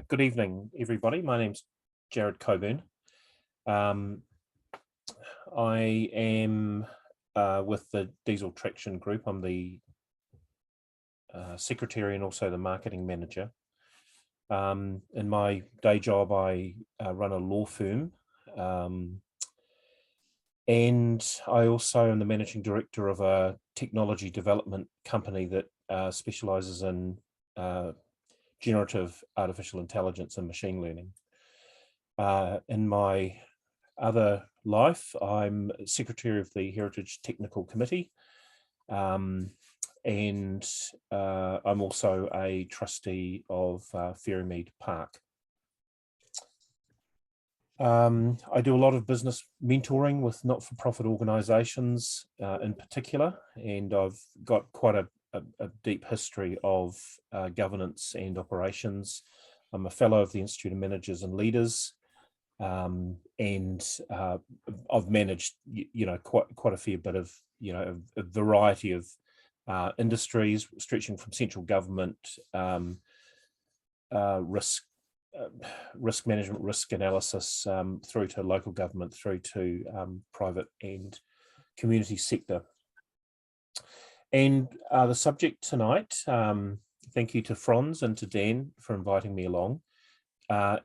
Good evening, everybody. My name's Jarrod Coburn. I am with the Diesel Traction Group. I'm the secretary and also the marketing manager. In my day job, I run a law firm, and I also am the managing director of a technology development company that specializes in generative artificial intelligence and machine learning. In my other life, I'm secretary of the Heritage Technical Committee, and I'm also a trustee of Ferrymead Park. I do a lot of business mentoring with not-for-profit organisations in particular, and I've got quite a deep history of governance and operations. I'm a fellow of the Institute of Managers and Leaders, and I've managed, quite a fair bit of, a variety of industries, stretching from central government, risk management, risk analysis, through to local government, through to private and community sector. And the subject tonight, thank you to Franz and to Dan for inviting me along,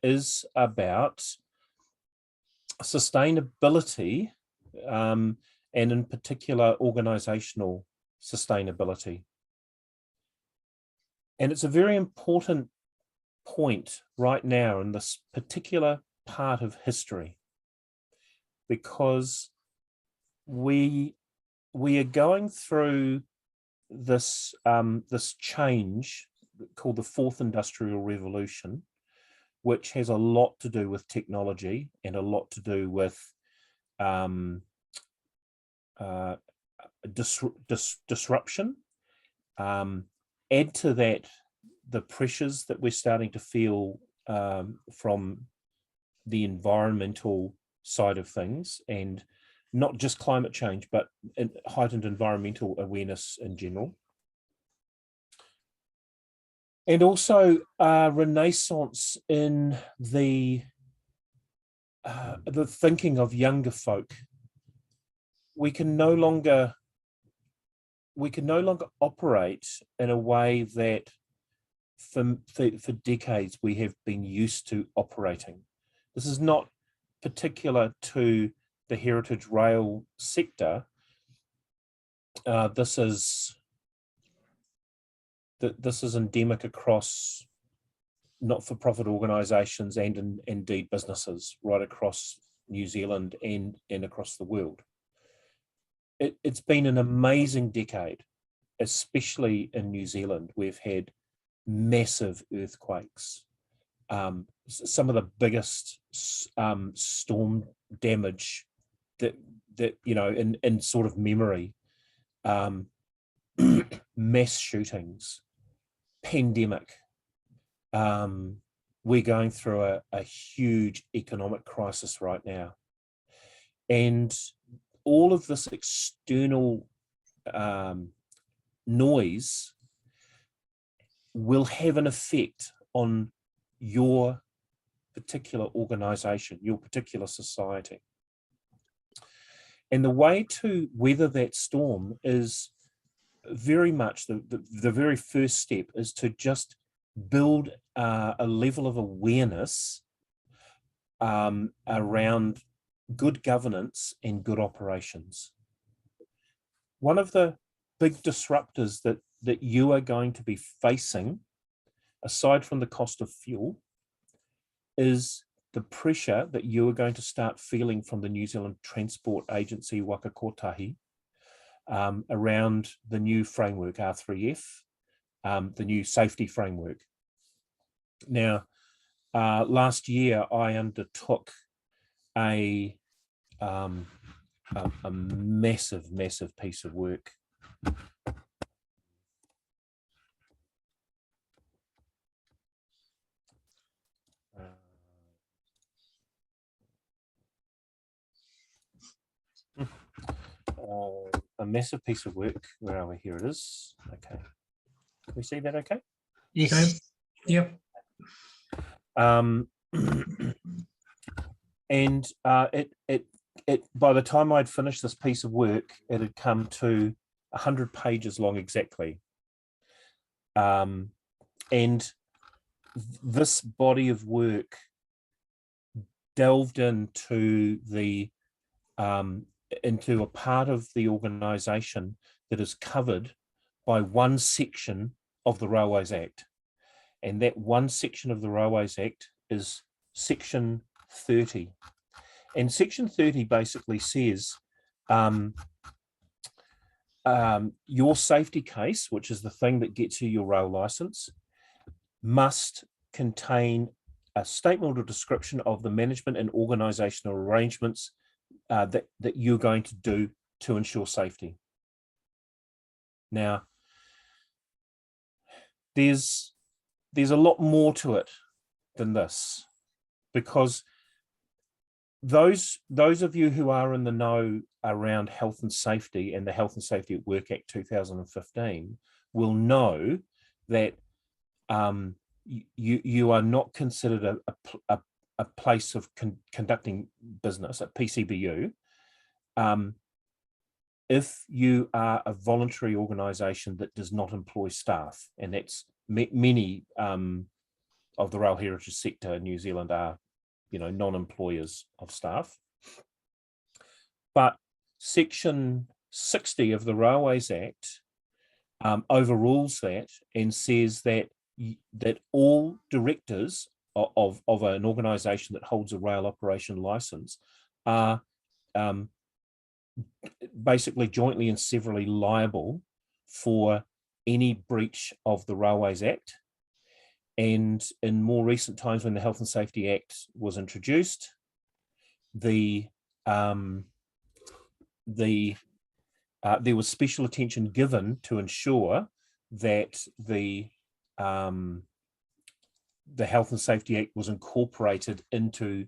is about sustainability, and in particular organisational sustainability. And it's a very important point right now in this particular part of history, because we are going through this change called the Fourth Industrial Revolution, which has a lot to do with technology and a lot to do with disruption. Add to that the pressures that we're starting to feel from the environmental side of things, and not just climate change, but heightened environmental awareness in general. And also renaissance in the thinking of younger folk. We can no longer operate in a way that for decades we have been used to operating. This is not particular to the heritage rail sector. This is endemic across not-for-profit organisations and indeed businesses right across New Zealand and across the world. It's been an amazing decade, especially in New Zealand. We've had massive earthquakes, some of the biggest storm damage that in sort of memory, mass shootings, pandemic. We're going through a huge economic crisis right now, and all of this external noise will have an effect on your particular organisation, your particular society. And the way to weather that storm is very much the very first step is to just build a level of awareness around good governance and good operations. One of the big disruptors that you are going to be facing, aside from the cost of fuel, is the pressure that you are going to start feeling from the New Zealand Transport Agency Waka Kotahi around the new framework, R3F, the new safety framework. Now, last year I undertook a massive piece of work. A massive piece of work. Where are we? Here it is. Okay. Can we see that okay? Yes. Yep. And it by the time I'd finished this piece of work, it had come to 100 pages long exactly. And this body of work delved into into a part of the organisation that is covered by one section of the Railways Act. And that one section of the Railways Act is section 30. And section 30 basically says your safety case, which is the thing that gets you your rail licence, must contain a statement or description of the management and organisational arrangements that you're going to do to ensure safety. Now, there's a lot more to it than this, because those of you who are in the know around health and safety and the Health and Safety at Work Act 2015 will know that you are not considered a place of conducting business, a PCBU, if you are a voluntary organisation that does not employ staff. And that's many of the rail heritage sector in New Zealand are, non-employers of staff. But section 60 of the Railways Act overrules that and says that all directors of an organisation that holds a rail operation licence are basically jointly and severally liable for any breach of the Railways Act. And in more recent times, when the Health and Safety Act was introduced, there was special attention given to ensure that the Health and Safety Act was incorporated into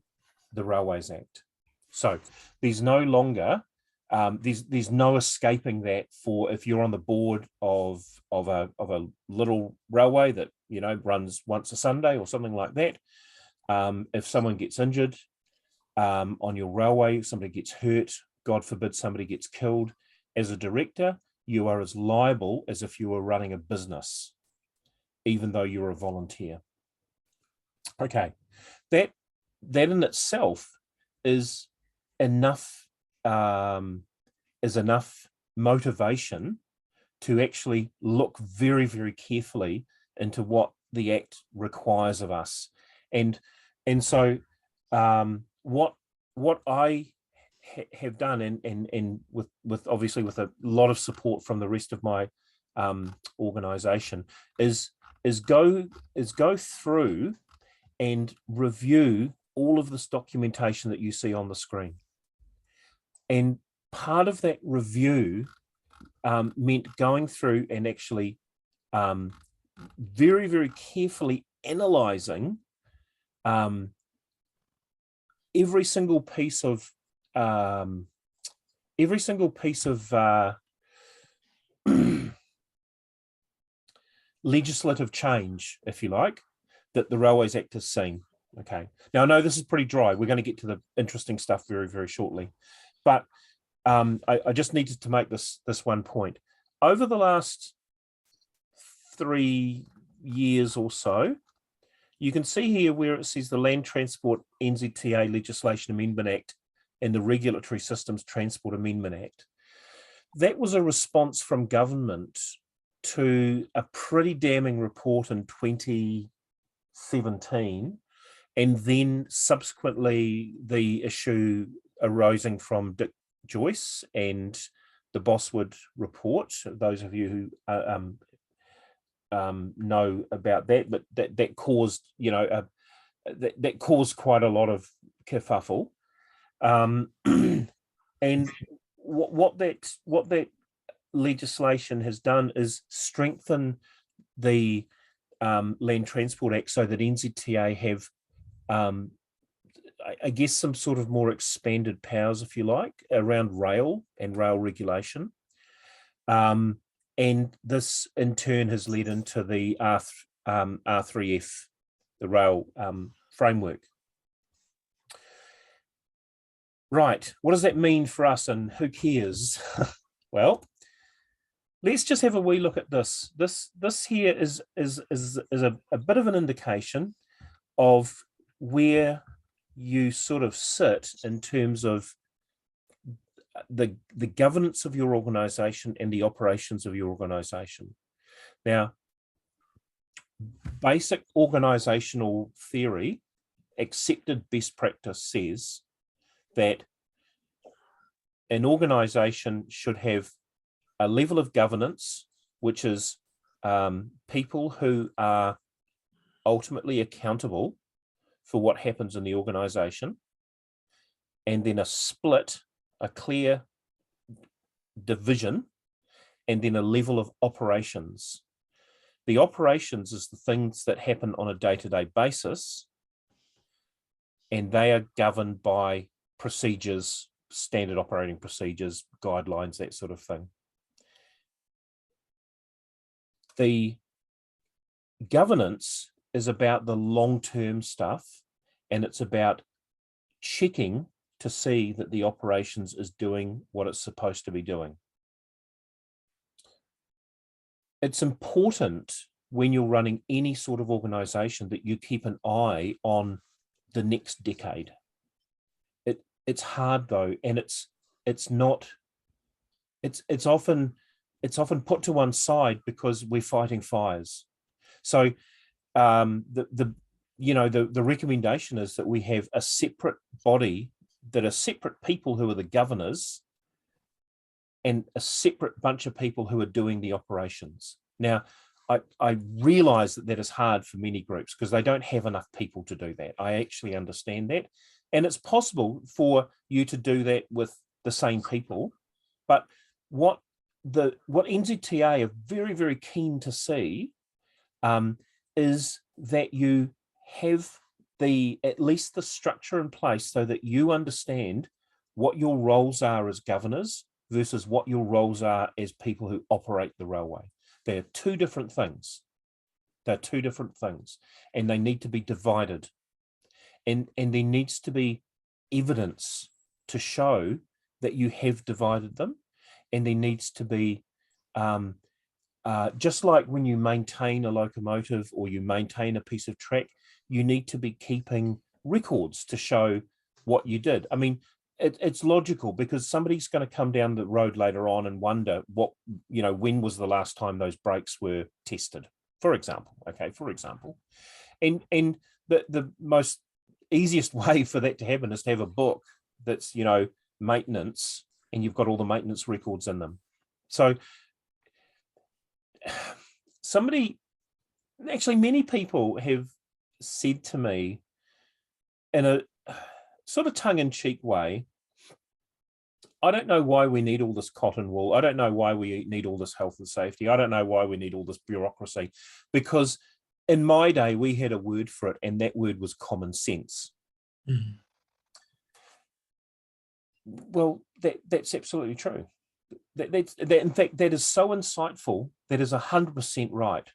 the Railways Act. So there's no longer there's no escaping that. For if you're on the board of a little railway that runs once a Sunday or something like that, if someone gets injured on your railway, somebody gets hurt, God forbid somebody gets killed, as a director, you are as liable as if you were running a business, even though you're a volunteer. Okay, that in itself is enough motivation to actually look very, very carefully into what the Act requires of us. And so what I have done, and with obviously with a lot of support from the rest of my organization, is go through and review all of this documentation that you see on the screen. And part of that review meant going through and actually very, very carefully analysing every single piece of legislative change, if you like, that the Railways Act has seen. Okay. Now, I know this is pretty dry. We're going to get to the interesting stuff very, very shortly. But I just needed to make this one point. Over the last 3 years or so, you can see here where it says the Land Transport NZTA Legislation Amendment Act and the Regulatory Systems Transport Amendment Act. That was a response from government to a pretty damning report in 2017, and then subsequently the issue arising from Dick Joyce and the Boswood report. Those of you who know about that, but that caused that caused quite a lot of kerfuffle. And what that legislation has done is strengthen the Land Transport Act so that NZTA have I guess some sort of more expanded powers, if you like, around rail and rail regulation. And this in turn has led into the R3F, the Rail framework. Right, what does that mean for us, and who cares? Well, let's just have a wee look at this. This here is a bit of an indication of where you sort of sit in terms of the governance of your organization and the operations of your organization. Now, basic organizational theory, accepted best practice, says that an organization should have a level of governance, which is people who are ultimately accountable for what happens in the organization, and then a split, a clear division, and then a level of operations. The operations is the things that happen on a day-to-day basis, and they are governed by procedures, standard operating procedures, guidelines, that sort of thing. The governance is about the long-term stuff, and it's about checking to see that the operations is doing what it's supposed to be doing. It's important when you're running any sort of organization that you keep an eye on the next decade. It's hard though, and it's often put to one side because we're fighting fires. So the recommendation is that we have a separate body, that are separate people who are the governors, and a separate bunch of people who are doing the operations. Now, I realize that is hard for many groups because they don't have enough people to do that. I actually understand that. And it's possible for you to do that with the same people. But what NZTA are very, very keen to see is that you have at least the structure in place so that you understand what your roles are as governors versus what your roles are as people who operate the railway. They're two different things. They're two different things, and they need to be divided. And there needs to be evidence to show that you have divided them, and there needs to be just like when you maintain a locomotive or you maintain a piece of track, you need to be keeping records to show what you did. I mean, it's logical because somebody's going to come down the road later on and wonder when was the last time those brakes were tested, for example. Okay, for example. And the most easiest way for that to happen is to have a book that's, maintenance, and you've got all the maintenance records in them. So many people have said to me in a sort of tongue-in-cheek way, I don't know why we need all this cotton wool. I don't know why we need all this health and safety. I don't know why we need all this bureaucracy, because in my day, we had a word for it, and that word was common sense. Mm-hmm. Well, that's absolutely true. In fact, that is so insightful. That is 100% right.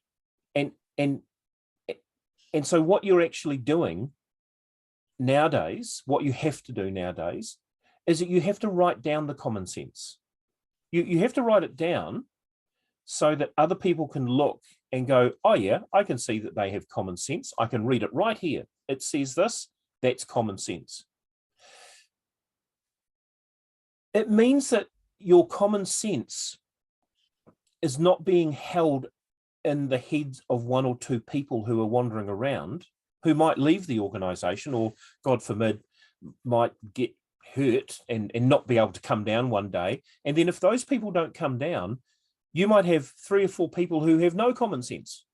And so what you're actually doing nowadays, what you have to do nowadays, is that you have to write down the common sense. You have to write it down so that other people can look and go, oh yeah, I can see that they have common sense. I can read it right here. It says this, that's common sense. It means that your common sense is not being held in the heads of one or two people who are wandering around, who might leave the organization or, God forbid, might get hurt and not be able to come down one day. And then if those people don't come down, you might have 3 or 4 people who have no common sense,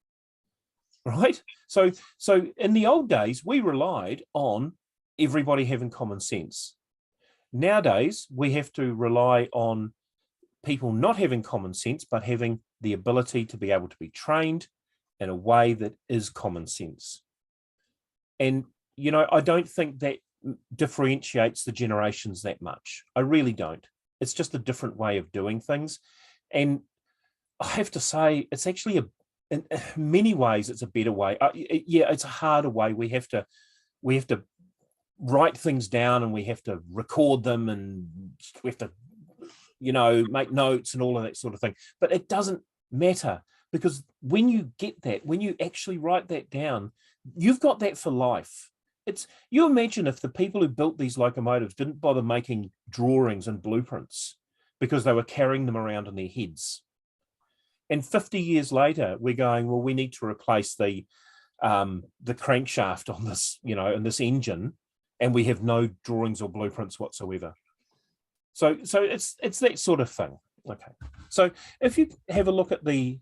right? So in the old days, we relied on everybody having common sense. Nowadays, we have to rely on people not having common sense, but having the ability to be able to be trained in a way that is common sense. And, I don't think that differentiates the generations that much. I really don't. It's just a different way of doing things. And I have to say, it's actually in many ways, it's a better way. Yeah, it's a harder way. We have to we have to write things down and we have to record them and we have to, make notes and all of that sort of thing. But it doesn't matter, because when you get that, when you actually write that down, you've got that for life. You imagine if the people who built these locomotives didn't bother making drawings and blueprints because they were carrying them around in their heads. And 50 years later, we're going, well, we need to replace the crankshaft on this, in this engine, and we have no drawings or blueprints whatsoever. So it's that sort of thing. Okay. So if you have a look at the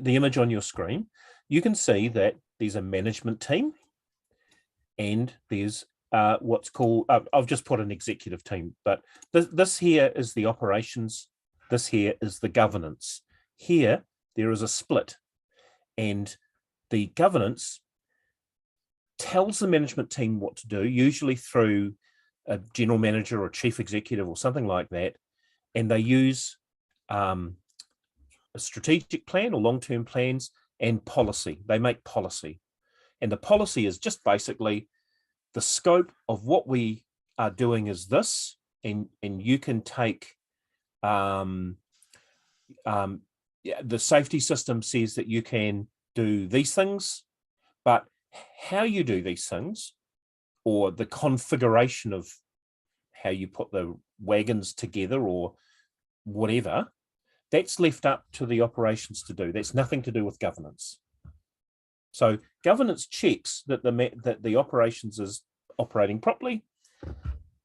image on your screen, you can see that there's a management team, and there's what's called, I've just put an executive team, but this here is the operations. This here is the governance. Here, there is a split, and the governance tells the management team what to do, usually through a general manager or chief executive or something like that. And they use a strategic plan or long-term plans and policy. They make policy. And the policy is just basically the scope of what we are doing is this, and you can take the safety system says that you can do these things, but how you do these things, or the configuration of how you put the wagons together or whatever, that's left up to the operations to do. That's nothing to do with governance. So governance checks that the operations is operating properly.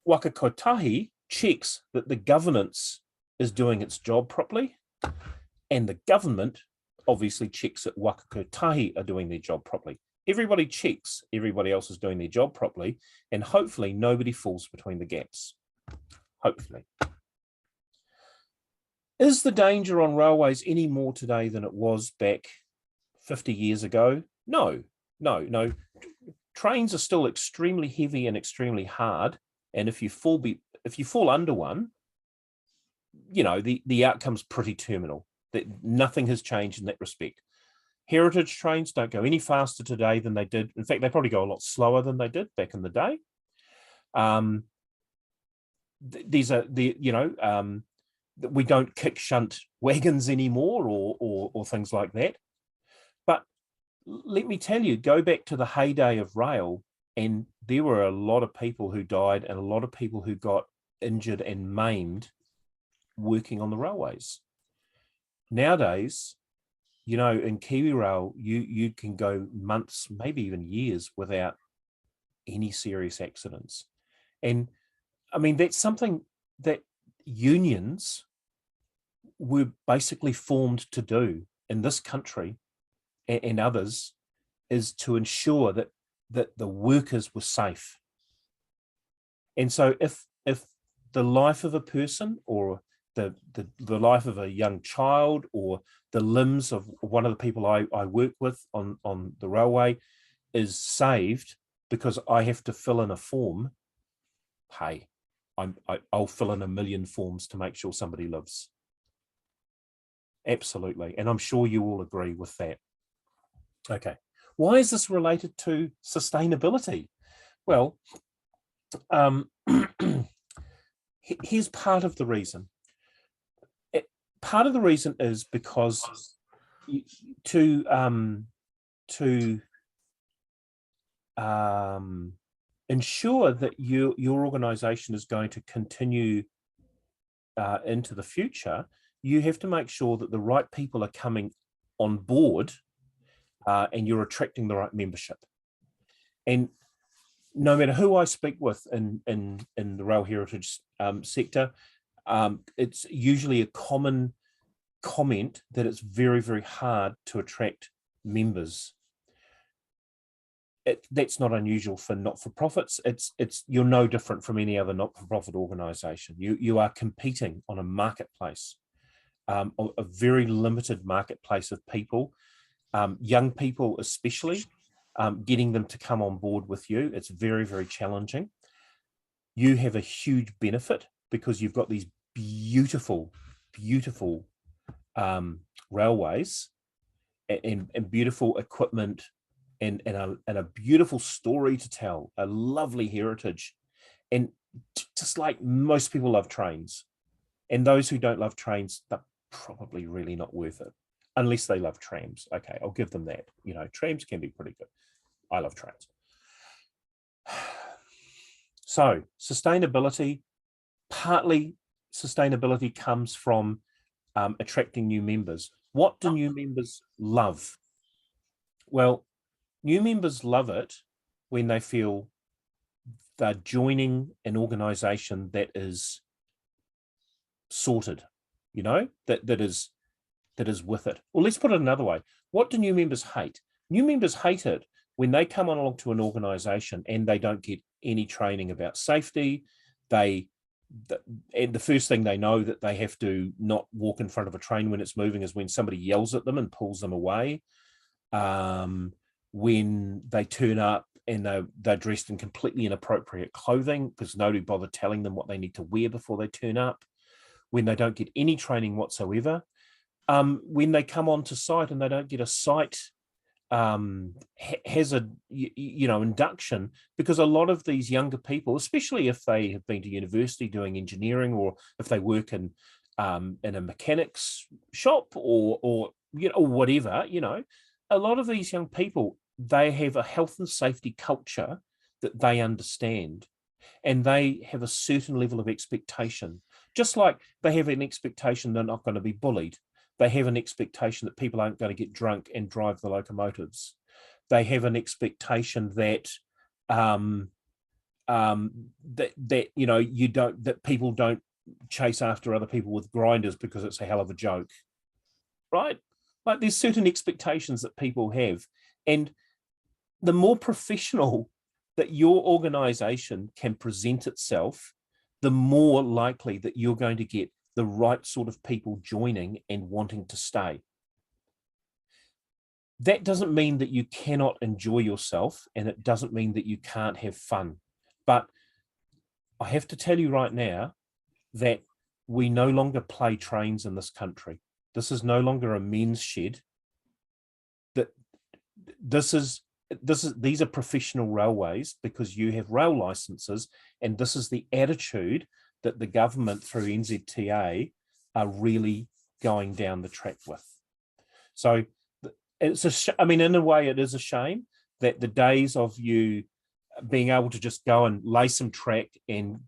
Waka Kotahi checks that the governance is doing its job properly, and the government obviously checks that Waka Kotahi are doing their job properly. Everybody checks everybody else is doing their job properly, and hopefully nobody falls between the gaps. Hopefully. Is the danger on railways any more today than it was back 50 years ago? No. Trains are still extremely heavy and extremely hard, and if you fall under one, the outcome's pretty terminal. That nothing has changed in that respect. Heritage trains don't go any faster today than they did. In fact, they probably go a lot slower than they did back in the day. We don't kick shunt wagons anymore or things like that. But let me tell you, go back to the heyday of rail, and there were a lot of people who died and a lot of people who got injured and maimed working on the railways. Nowadays, in Kiwi Rail, you can go months, maybe even years without any serious accidents. And I mean, that's something that unions were basically formed to do in this country and others, is to ensure that the workers were safe. And so if the life of a person, or the life of a young child, or the limbs of one of the people I work with on the railway is saved because I have to fill in a form, hey, I'll fill in 1 million forms to make sure somebody lives. Absolutely. And I'm sure you all agree with that. Okay. Why is this related to sustainability? Well, here's part of the reason. Part of the reason is because to ensure that your organization is going to continue into the future, you have to make sure that the right people are coming on board and you're attracting the right membership. And no matter who I speak with in the rail heritage sector, it's usually a common comment that it's very, very hard to attract members. That's not unusual for not-for-profits. You're no different from any other not-for-profit organization. You are competing on a marketplace, a very limited marketplace of people, young people especially, getting them to come on board with you. It's very, very challenging. You have a huge benefit because you've got these beautiful, beautiful railways and beautiful equipment and a beautiful story to tell, a lovely heritage. And just like most people love trains, and those who don't love trains, they're probably really not worth it, unless they love trams. Okay, I'll give them that. You know, trams can be pretty good. I love trains. So sustainability, partly sustainability comes from attracting new members. What do new members love? Well, new members love it when they feel they're joining an organization that is sorted, you know, that is with it. Well, let's put it another way. What do new members hate? New members hate it when they come along to an organization and they don't get any training about safety. And the first thing they know that they have to not walk in front of a train when it's moving is when somebody yells at them and pulls them away. When they turn up and they're dressed in completely inappropriate clothing because nobody bothered telling them what they need to wear before they turn up. When they don't get any training whatsoever. When they come onto site and they don't get a site hazard, induction, because a lot of these younger people, especially if they have been to university doing engineering, or if they work in a mechanic's shop or whatever, a lot of these young people, they have a health and safety culture that they understand, and they have a certain level of expectation. Just like they have an expectation they're not going to be bullied. They have an expectation that people aren't going to get drunk and drive the locomotives. They have an expectation that that people don't chase after other people with grinders because it's a hell of a joke, right? Like there's certain expectations that people have, and the more professional that your organization can present itself, the more likely that you're going to get the right sort of people joining and wanting to stay. That doesn't mean that you cannot enjoy yourself, and it doesn't mean that you can't have fun. But I have to tell you right now that we no longer play trains in this country. This is no longer a men's shed. These are professional railways, because you have rail licenses, and this is the attitude that the government through NZTA are really going down the track with. So in a way, it is a shame that the days of you being able to just go and lay some track and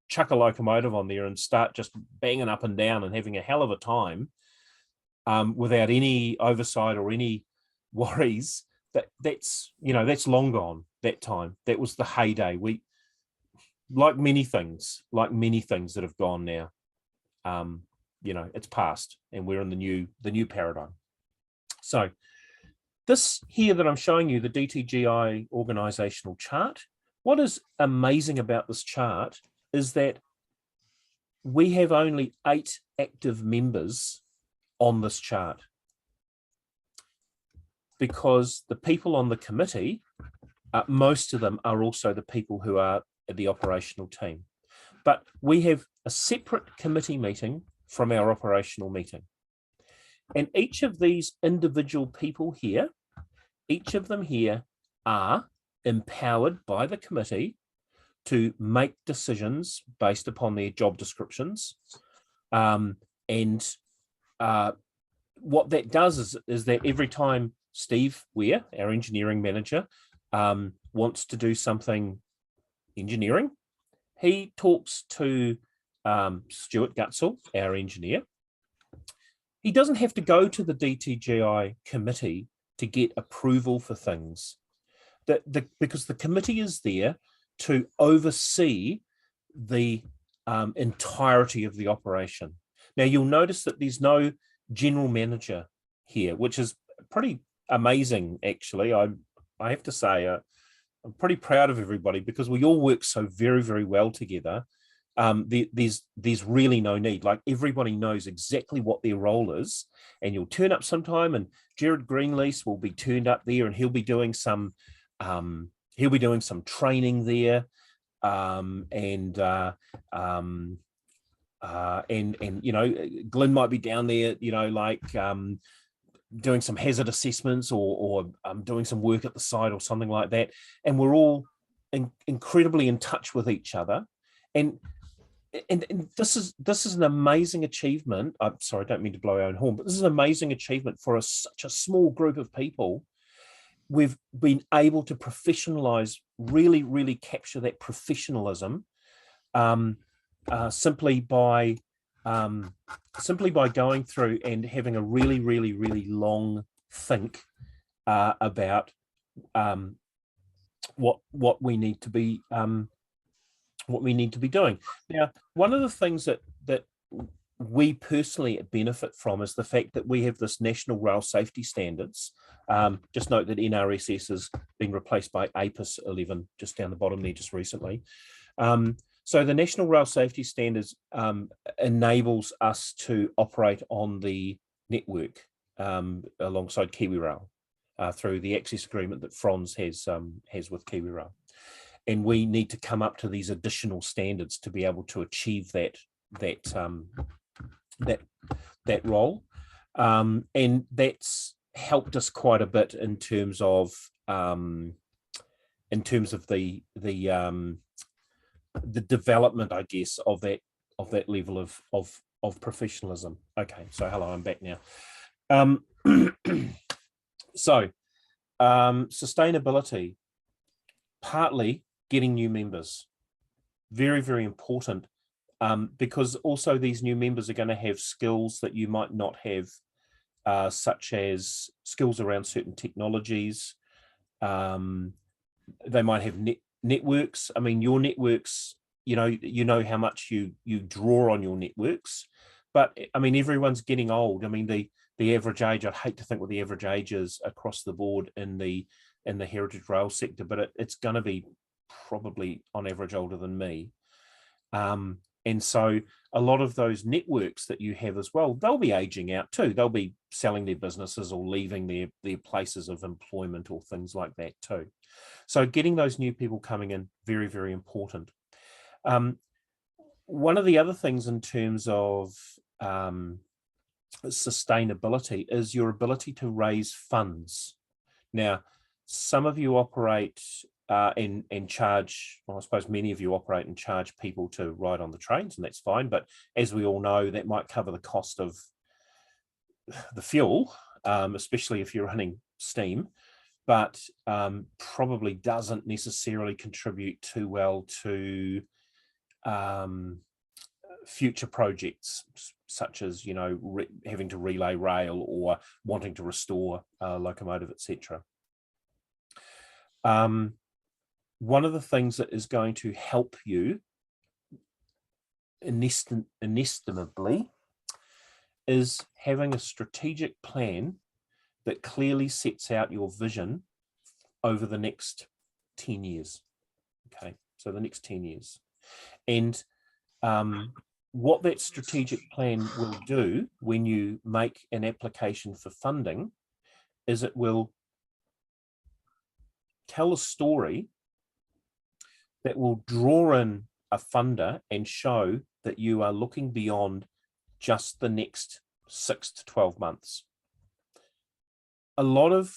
chuck a locomotive on there and start just banging up and down and having a hell of a time without any oversight or any worries, that's long gone. That time, that was the heyday. Like many things that have gone now, it's past, and we're in the new paradigm. So this here that I'm showing you, the DTGI organizational chart, what is amazing about this chart is that we have only 8 active members on this chart, because the people on the committee, most of them are also the people who are the operational team. But we have a separate committee meeting from our operational meeting. And each of these individual people here, each of them here are empowered by the committee to make decisions based upon their job descriptions. What that does is that every time Steve Weir, our engineering manager, wants to do something engineering, he talks to Stuart Gutzel, our engineer. He doesn't have to go to the DTGI committee to get approval for things, because the committee is there to oversee the entirety of the operation. Now, you'll notice that there's no general manager here, which is pretty amazing, actually. I have to say, I'm pretty proud of everybody, because we all work so very, very well together. There's really no need. Like, everybody knows exactly what their role is, and you'll turn up sometime, and Jarrod Greenlease will be turned up there, and he'll be doing some training there, and Glenn might be down there, doing some hazard assessments or doing some work at the site or something like that, and we're all incredibly in touch with each other. And this is an amazing achievement. I'm sorry, I don't mean to blow our own horn, but this is an amazing achievement for such a small group of people. We've been able to professionalize, really capture that professionalism, simply by going through and having a really long think about what we need to be doing. Now, one of the things that we personally benefit from is the fact that we have this National Rail Safety Standards. Just note that NRSS has been replaced by APIS 11 just down the bottom there just recently. So the National Rail Safety Standards enables us to operate on the network alongside KiwiRail through the access agreement that Franz has with KiwiRail. And we need to come up to these additional standards to be able to achieve that role, and that's helped us quite a bit in terms of the development, I guess, of that level of professionalism. Okay, so hello, I'm back now. So sustainability, partly getting new members, very important, because also these new members are going to have skills that you might not have, such as skills around certain technologies. They might have networks. I mean, your networks, you know how much you draw on your networks, but I mean, everyone's getting old. I mean, the average age, I'd hate to think what the average age is across the board in the heritage rail sector, but it's going to be probably on average older than me. And so a lot of those networks that you have as well, they'll be aging out too. They'll be selling their businesses or leaving their places of employment or things like that too. So getting those new people coming in, very important. One of the other things in terms of sustainability is your ability to raise funds. Now, some of you operate and charge, well, I suppose many of you operate and charge people to ride on the trains, and that's fine. But as we all know, that might cover the cost of the fuel, especially if you're running steam, but probably doesn't necessarily contribute too well to future projects, such as, having to relay rail or wanting to restore a locomotive, etc. One of the things that is going to help you inestimably is having a strategic plan that clearly sets out your vision over the next 10 years. Okay, so the next 10 years. And what that strategic plan will do when you make an application for funding is it will tell a story that will draw in a funder and show that you are looking beyond just the next 6 to 12 months. A lot of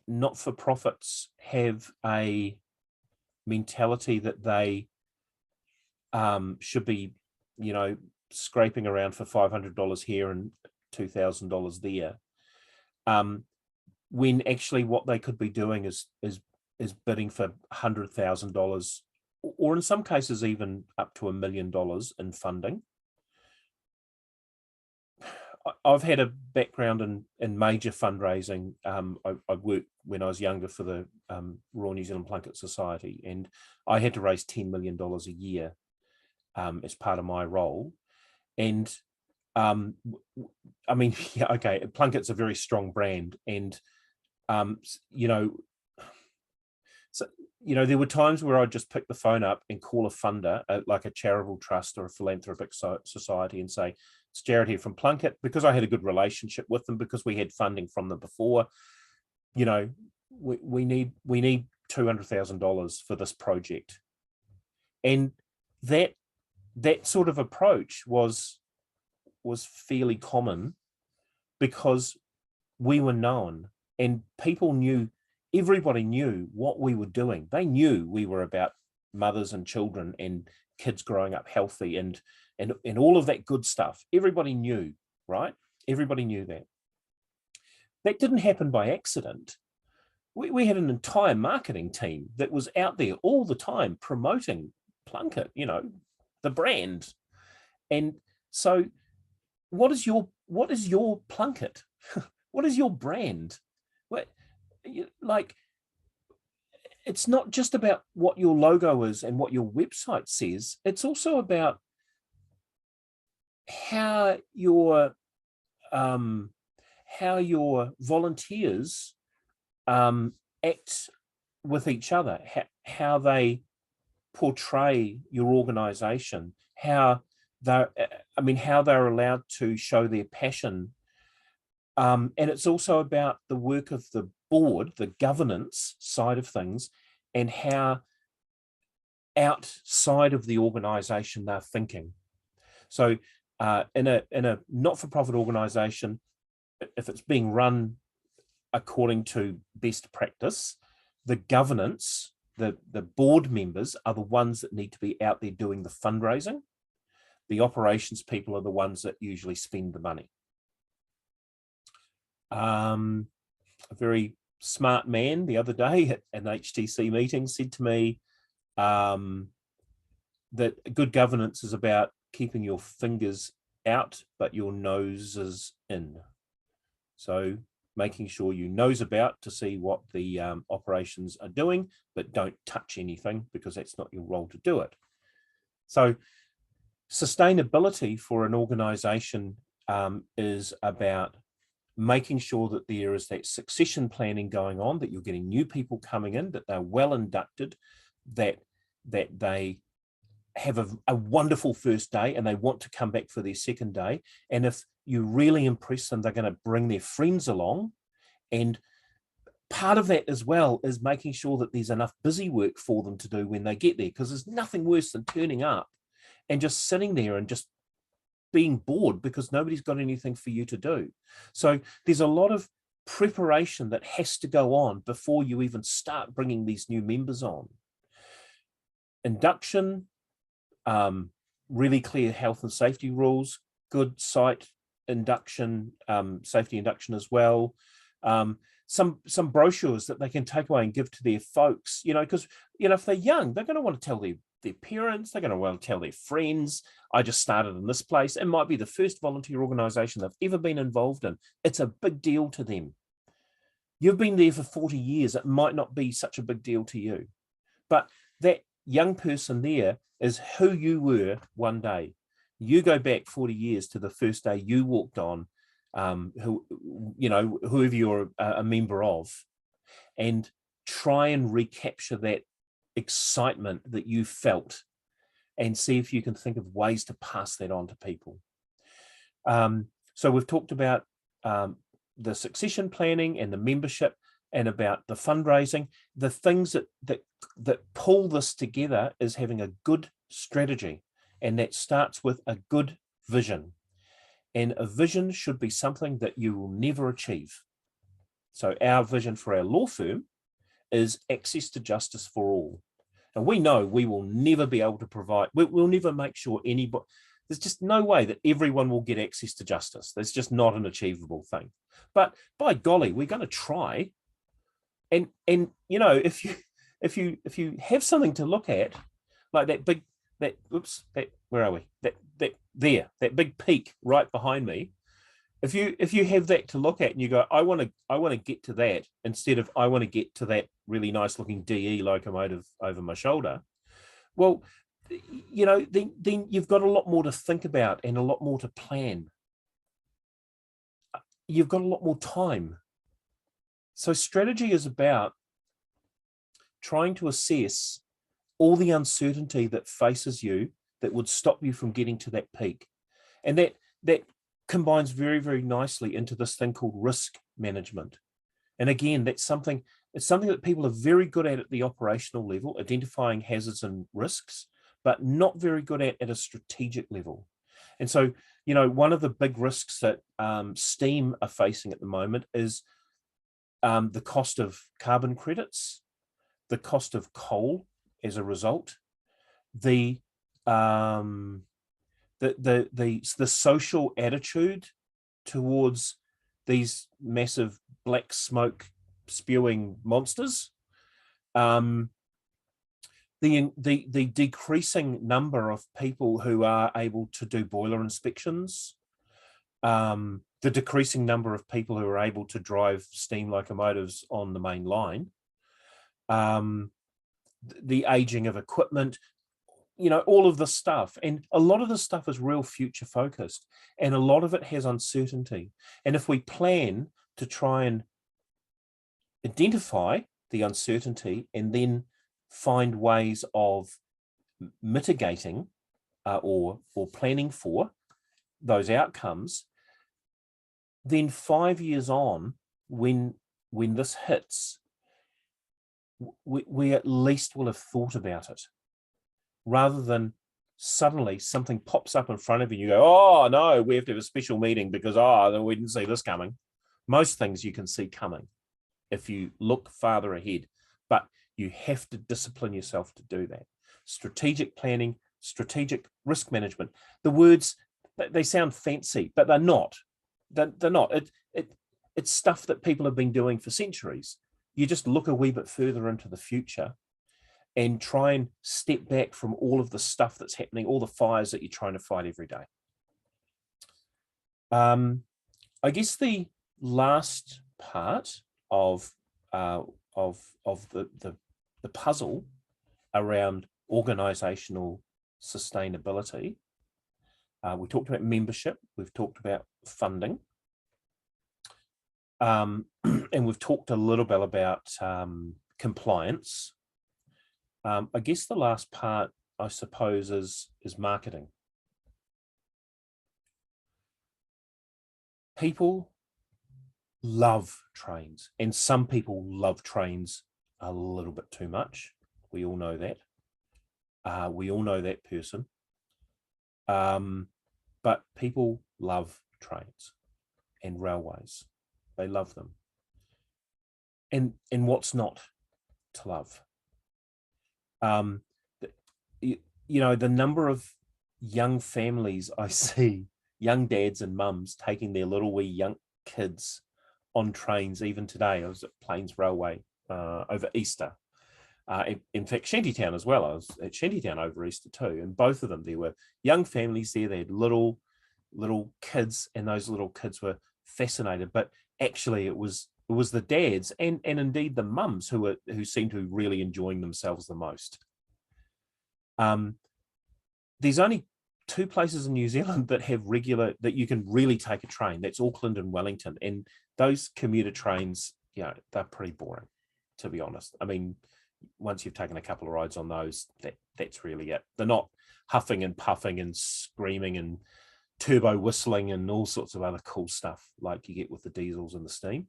not-for-profits have a mentality that they should be, scraping around for $500 here and $2,000 there, when actually what they could be doing is bidding for $100,000, or in some cases even up to $1 million in funding. I've had a background in major fundraising. I worked when I was younger for the Royal New Zealand Plunket Society, and I had to raise $10 million a year as part of my role. And I mean, yeah, okay, Plunket's a very strong brand, and so, there were times where I'd just pick the phone up and call a funder, like a charitable trust or a philanthropic society, and say, it's Jarrod here from Plunket, because I had a good relationship with them, because we had funding from them before. We need $200,000 for this project. And that sort of approach was fairly common, because we were known, and people knew, everybody knew what we were doing. They knew we were about mothers and children and kids growing up healthy and all of that good stuff. Everybody knew, right? Everybody knew that. That didn't happen by accident. We had an entire marketing team that was out there all the time promoting Plunkett, you know, the brand. And so what is your Plunkett? What is your brand? What, like, it's not just about what your logo is and what your website says. It's also about how your volunteers act with each other, how they portray your organization, how they're allowed to show their passion. And it's also about the work of the board, the governance side of things, and how outside of the organization they're thinking. So in a not-for-profit organization, if it's being run according to best practice, the governance, the board members are the ones that need to be out there doing the fundraising. The operations people are the ones that usually spend the money. A very smart man the other day at an HTC meeting said to me that good governance is about keeping your fingers out but your noses in. So making sure you nose about to see what the operations are doing, but don't touch anything because that's not your role to do it. So sustainability for an organization is about making sure that there is that succession planning going on, that you're getting new people coming in, that they're well inducted, that they have a wonderful first day and they want to come back for their second day. And if you really impress them, they're going to bring their friends along. And part of that as well is making sure that there's enough busy work for them to do when they get there, because there's nothing worse than turning up and just sitting there and just being bored because nobody's got anything for you to do. So there's a lot of preparation that has to go on before you even start bringing these new members on. Induction, really clear health and safety rules, good site induction, safety induction as well. Some brochures that they can take away and give to their folks, you know, because, you know, if they're young, they're going to want to tell their parents, they're going to want to tell their friends, I just started in this place. It might be the first volunteer organization they've ever been involved in. It's a big deal to them. You've been there for 40 years. It might not be such a big deal to you, but that young person there is who you were one day. You go back 40 years to the first day you walked on, whoever you're a member of, and try and recapture that excitement that you felt and see if you can think of ways to pass that on to people. So we've talked about the succession planning and the membership and about the fundraising. The things that pull this together is having a good strategy, and that starts with a good vision. And a vision should be something that you will never achieve. So our vision for our law firm is access to justice for all. And we know we will never be able to provide, we'll never make sure anybody, there's just no way that everyone will get access to justice. That's just not an achievable thing. But by golly, we're going to try. And you know, if you have something to look at, like that big, where are we? That big peak right behind me. If you have that to look at and you go, I want to get to that, instead of I want to get to that really nice looking DE locomotive over my shoulder, well, you know, then you've got a lot more to think about and a lot more to plan. You've got a lot more time. So strategy is about trying to assess all the uncertainty that faces you that would stop you from getting to that peak. And that combines very, very nicely into this thing called risk management. And again, it's something that people are very good at the operational level, identifying hazards and risks, but not very good at a strategic level. And so one of the big risks that steam are facing at the moment is the cost of carbon credits, the cost of coal as a result, the social attitude towards these massive black smoke spewing monsters, the decreasing number of people who are able to do boiler inspections, the decreasing number of people who are able to drive steam locomotives on the main line, the aging of equipment, all of this stuff. And a lot of this stuff is real future focused, and a lot of it has uncertainty. And if we plan to try and identify the uncertainty and then find ways of mitigating or planning for those outcomes, then 5 years on, when this hits, we at least will have thought about it, rather than suddenly something pops up in front of you and you go, oh no, we have to have a special meeting because we didn't see this coming. Most things you can see coming if you look farther ahead, but you have to discipline yourself to do that. Strategic planning, strategic risk management. The words, they sound fancy, but they're not. They're not. It's stuff that people have been doing for centuries. You just look a wee bit further into the future and try and step back from all of the stuff that's happening, all the fires that you're trying to fight every day. I guess the last part of the puzzle around organisational sustainability, we talked about membership, we've talked about funding, and we've talked a little bit about compliance. I guess the last part, I suppose, is marketing. People love trains, and some people love trains a little bit too much. We all know that. We all know that person. But people love trains and railways. They love them. And what's not to love? The number of young families I see, young dads and mums taking their little wee young kids on trains. Even today, I was at Plains Railway over Easter. In fact, Shantytown as well. I was at Shantytown over Easter too, and both of them, there were young families there. They had little kids, and those little kids were fascinated. But actually, it was the dads and indeed the mums who seemed to be really enjoying themselves the most. There's only 2 places in New Zealand that have that you can really take a train. That's Auckland and Wellington, and those commuter trains, they're pretty boring, to be honest. I mean, once you've taken a couple of rides on those, that's really it. They're not huffing and puffing and screaming and turbo whistling and all sorts of other cool stuff like you get with the diesels and the steam.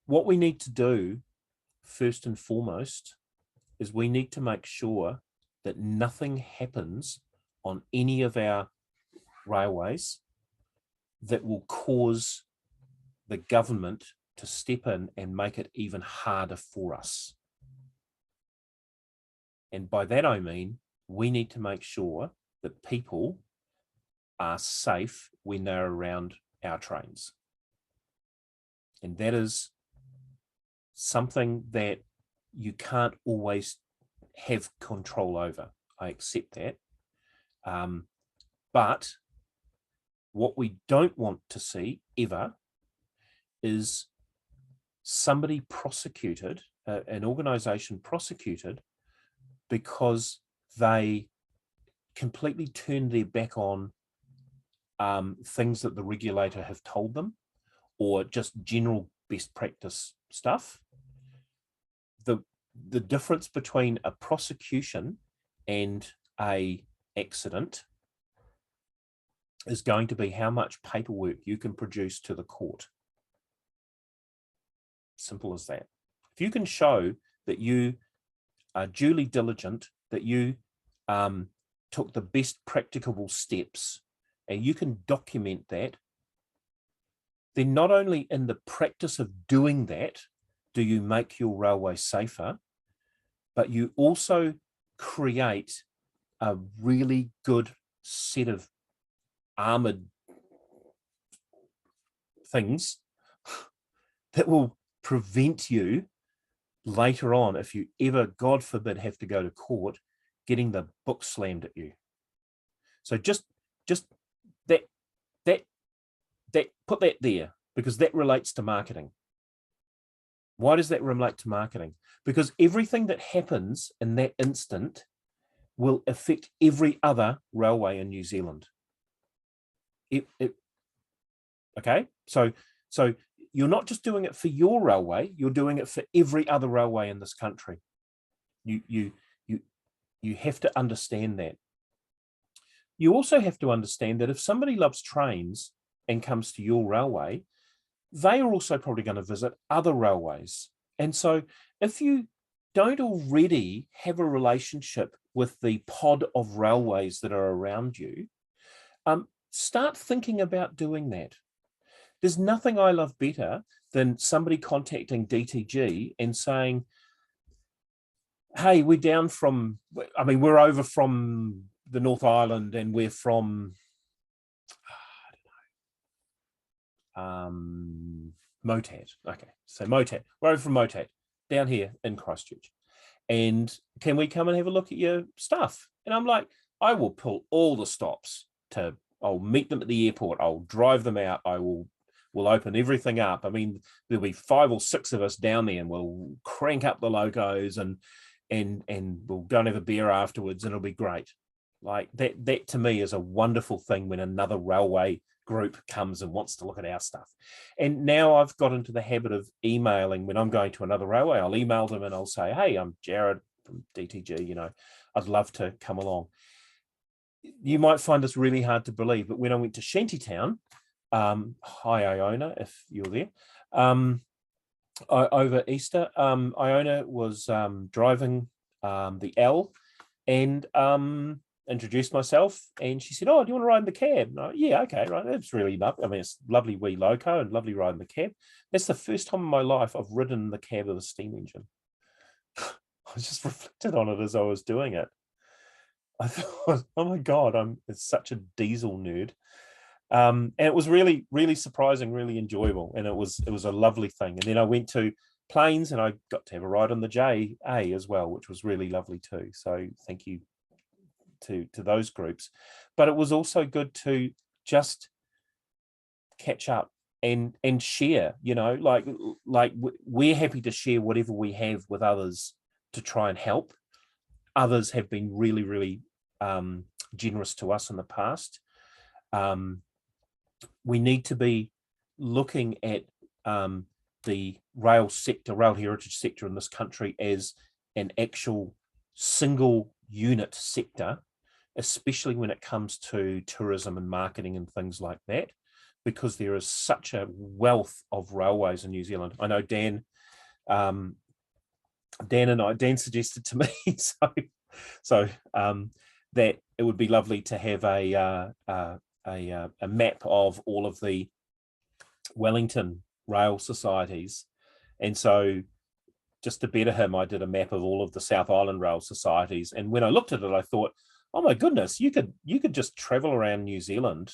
What we need to do first and foremost is we need to make sure that nothing happens on any of our railways that will cause the government to step in and make it even harder for us. And by that I mean, we need to make sure that people are safe when they're around our trains. And that is something that you can't always have control over. I accept that. But what we don't want to see ever is somebody prosecuted, an organisation prosecuted, because they completely turned their back on things that the regulator have told them, or just general best practice stuff. The difference between a prosecution and a accident is going to be how much paperwork you can produce to the court. Simple as that. If you can show that you are duly diligent, that you took the best practicable steps, and you can document that, then not only in the practice of doing that do you make your railway safer, but you also create a really good set of armored things that will prevent you later on, if you ever, God forbid, have to go to court, getting the book slammed at you. So just that put that there, because that relates to marketing. Why does that relate to marketing? Because everything that happens in that instant will affect every other railway in New Zealand. Okay, so you're not just doing it for your railway, you're doing it for every other railway in this country. You have to understand that. You also have to understand that if somebody loves trains and comes to your railway, they are also probably going to visit other railways. And so if you don't already have a relationship with the pod of railways that are around you, start thinking about doing that. There's nothing I love better than somebody contacting DTG and saying, hey, we're down from, I mean, we're over from the North Island and we're from, Motat. Okay, so Motat, we're over from Motat, down here in Christchurch. And can we come and have a look at your stuff? And I'm like, I will pull all the stops I'll meet them at the airport, I'll drive them out, we'll open everything up. I mean, there'll be 5 or 6 of us down there and we'll crank up the locos and we'll go and have a beer afterwards and it'll be great. Like that to me is a wonderful thing when another railway group comes and wants to look at our stuff. And now I've got into the habit of emailing when I'm going to another railway. I'll email them and I'll say, hey, I'm Jarrod from DTG, I'd love to come along. You might find this really hard to believe, but when I went to Shantytown, hi Iona, if you're there, over Easter, Iona was driving the L and introduced myself, and she said, oh, do you want to ride in the cab? And yeah, okay, right, that's really lovely. I mean, it's lovely wee loco and lovely riding the cab. That's the first time in my life I've ridden in the cab of a steam engine. I just reflected on it as I was doing it. I thought, oh my God, I'm such a diesel nerd. And it was really, really surprising, really enjoyable. And it was a lovely thing. And then I went to planes and I got to have a ride on the JA as well, which was really lovely too. So thank you to those groups. But it was also good to just catch up and share, like we're happy to share whatever we have with others to try and help. Others have been really, really generous to us in the past. We need to be looking at the rail heritage sector in this country as an actual single unit sector, especially when it comes to tourism and marketing and things like that, because there is such a wealth of railways in New Zealand. I know Dan suggested to me so that it would be lovely to have a map of all of the Wellington rail societies. And so just to better him, I did a map of all of the South Island rail societies. And when I looked at it, I thought, oh my goodness, you could just travel around New Zealand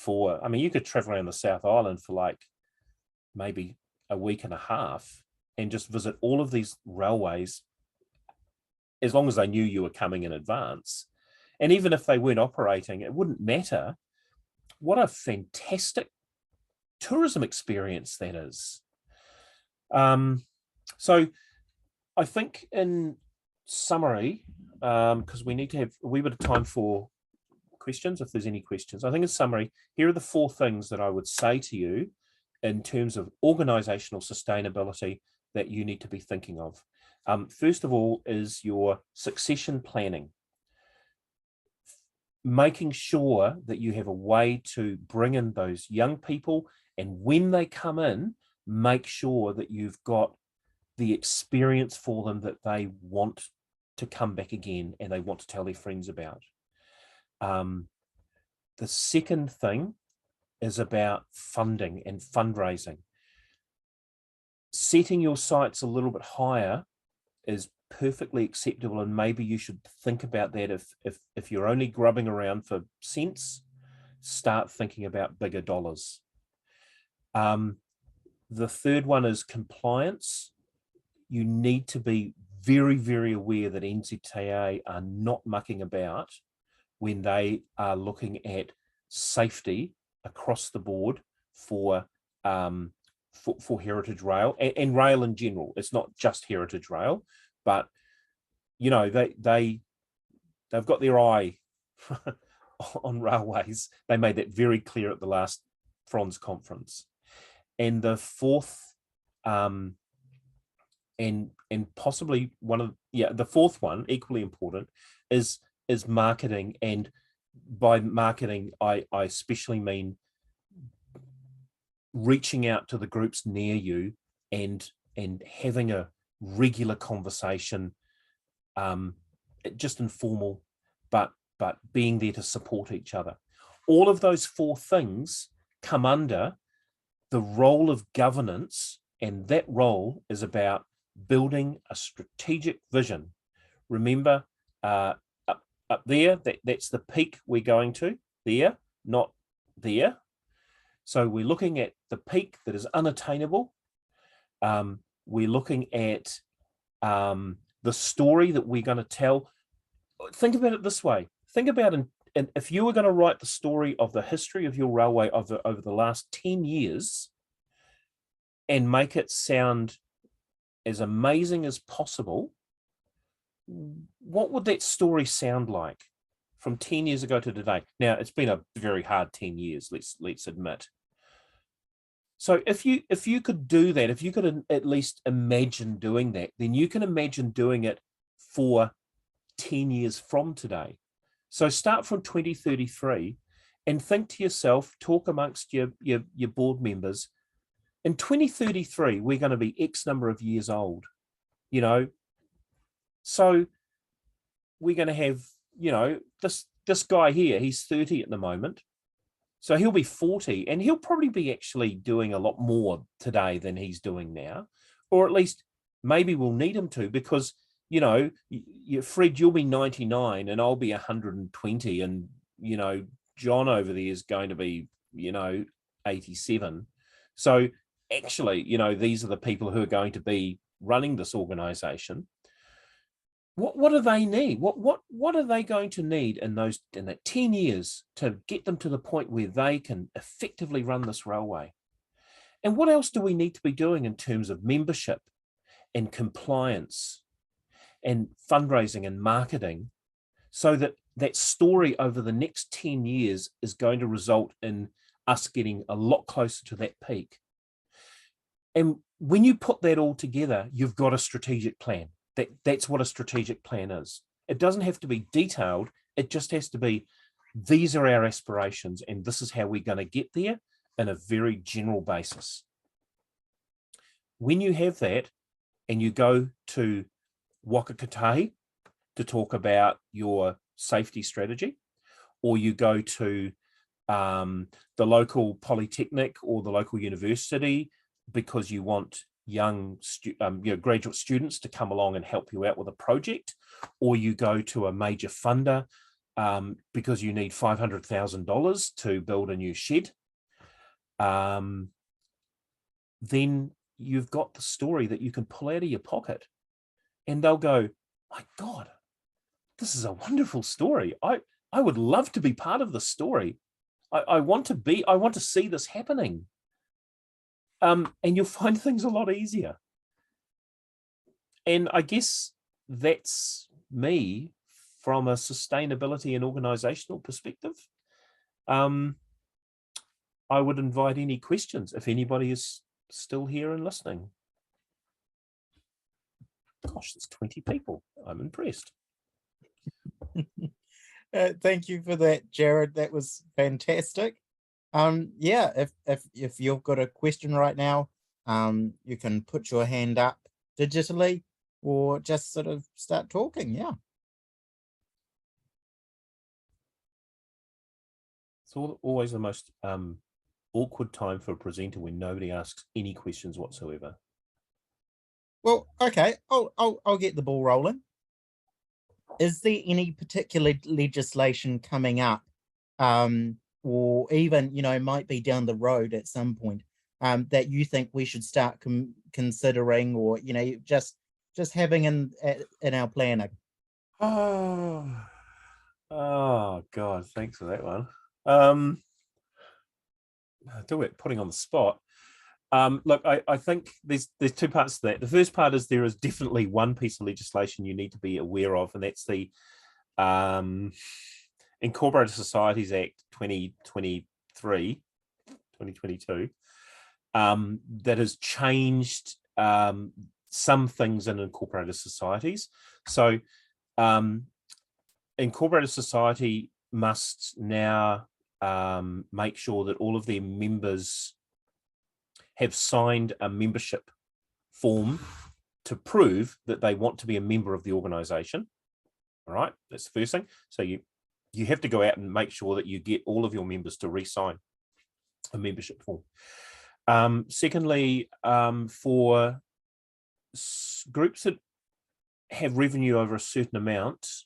you could travel around the South Island for like maybe a week and a half and just visit all of these railways, as long as they knew you were coming in advance. And even if they weren't operating, it wouldn't matter. What a fantastic tourism experience that is. So I think in summary, because we need to have a wee bit of time for questions, if there's any questions. I think in summary, here are the 4 things that I would say to you in terms of organizational sustainability that you need to be thinking of. First of all is your succession planning. Making sure that you have a way to bring in those young people, and when they come in, make sure that you've got the experience for them that they want to come back again and they want to tell their friends about. The second thing is about funding and fundraising. Setting your sights a little bit higher is perfectly acceptable, and maybe you should think about that. If you're only grubbing around for cents, start thinking about bigger dollars. The third one is compliance. You need to be very, very aware that NZTA are not mucking about when they are looking at safety across the board for heritage rail and rail in general. It's not just heritage rail, but you know, they've got their eye on railways. They made that very clear at the last FRONZ conference. And the fourth, and possibly the fourth one, equally important, is marketing. And by marketing, I especially mean reaching out to the groups near you and having a regular conversation, just informal, but being there to support each other. All of those four things come under the role of governance, and that role is about building a strategic vision. Remember, up there, that's the peak we're going to, there, not there. So we're looking at the peak that is unattainable. We're looking at the story that we're going to tell. Think about it this way. Think about and if you were going to write the story of the history of your railway over the last 10 years and make it sound as amazing as possible, what would that story sound like from 10 years ago to today? Now, it's been a very hard 10 years, let's admit. So if you could do that, if you could at least imagine doing that, then you can imagine doing it for 10 years from today. So start from 2033 and think to yourself, talk amongst your board members. In 2033, we're going to be X number of years old, you know. So we're going to have, you know, this guy here, he's 30 at the moment. So he'll be 40, and he'll probably be actually doing a lot more today than he's doing now, or at least maybe we'll need him to, because, you know, Fred, you'll be 99 and I'll be 120, and, you know, John over there is going to be, you know, 87. So actually, you know, these are the people who are going to be running this organization. What do they need? What are they going to need in that 10 years to get them to the point where they can effectively run this railway? And what else do we need to be doing in terms of membership and compliance and fundraising and marketing, so that that story over the next 10 years is going to result in us getting a lot closer to that peak? And when you put that all together, you've got a strategic plan. That's what a strategic plan is. It doesn't have to be detailed. It just has to be, these are our aspirations and this is how we're going to get there in a very general basis. When you have that and you go to Waka Kotahi to talk about your safety strategy, or you go to the local polytechnic or the local university because you want young graduate students to come along and help you out with a project, or you go to a major funder because you need $500,000 to build a new shed, then you've got the story that you can pull out of your pocket, and they'll go, my God, this is a wonderful story. I would love to be part of this story. I want to see this happening. And you'll find things a lot easier. And I guess that's me from a sustainability and organizational perspective. I would invite any questions if anybody is still here and listening. Gosh, there's 20 people. I'm impressed. Thank you for that, Jarrod. That was fantastic. Yeah, if you've got a question right now, you can put your hand up digitally or just sort of start talking. Yeah. It's always the most awkward time for a presenter when nobody asks any questions whatsoever. Well, okay, I'll get the ball rolling. Is there any particular legislation coming up, or even, might be down the road at some point, that you think we should start considering, or just having in our planning? Oh God, thanks for that one. Talk about putting on the spot. Look, I think there's two parts to that. The first part is there is definitely one piece of legislation you need to be aware of, and that's the Incorporated Societies Act 2022, that has changed some things in incorporated societies. So incorporated society must now make sure that all of their members have signed a membership form to prove that they want to be a member of the organization. All right, that's the first thing. So you have to go out and make sure that you get all of your members to re-sign a membership form. Secondly, for groups that have revenue over a certain amount,